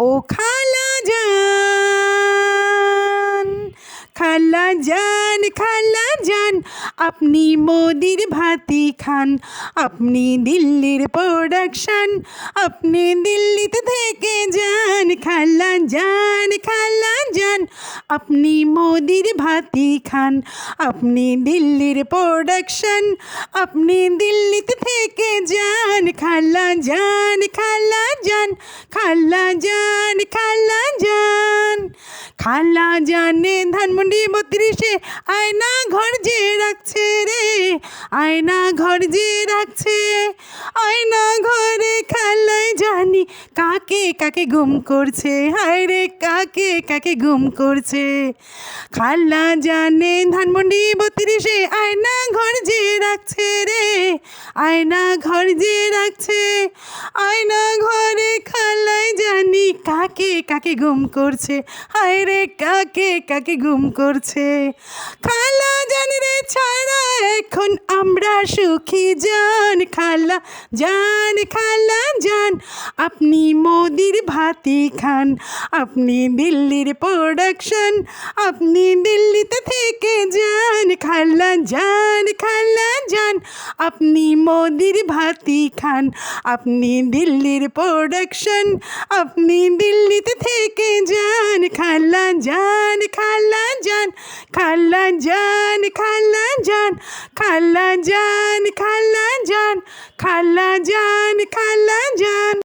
ও খালা যান, খালা যান, খালা যান, আপনি মোদির ভাতি খান। আপনি দিল্লির প্রোডাকশন, আপনি দিল্লিতে থেকে যান। খালা যান, খালা যান, আপনি মোদির ভাতি খান। আপনি দিল্লির প্রোডাকশন, আপনি দিল্লিতে থেকে যান। খালা যান, খালা যান, খালা যান, খালা যান। খালা জানে ধানমন্ডি 32-এ আয়না ঘর যে রাখছে রে, আয়না ঘর যে রাখছে। আয়না ঘরে খালায় জানি কাকে কাকে গুম করছে, হায় রে কাকে কাকে গুম করছে। খালা জানে ধানমন্ডি 32-এ আয়না ঘর যে রাখছে রে, আয়না ঘর যে রাখছে। আয়না ঘরে খালায় জানি কাকে কাকে গুম করছে, হায় রে কাকে কাকে গুম করছে। খালা জানি রে ছাড়া এখন আমরা সুখী জান। খালা জান, খালা যান, আপনি মোদির ভাতি খান। আপনি দিল্লির প্রোডাকশন, আপনি দিল্লিতে থেকে যান। খালা যান, খালা যান, আপনি মোদির ভাতি খান। আপনি দিল্লির প্রোডাকশন, আপনি দিল্লিতে থেকে যান। খালা যান, খালা যান, খালা যান, খালা যান, খালা যান, খালা যান, খালা যান, খালা যান।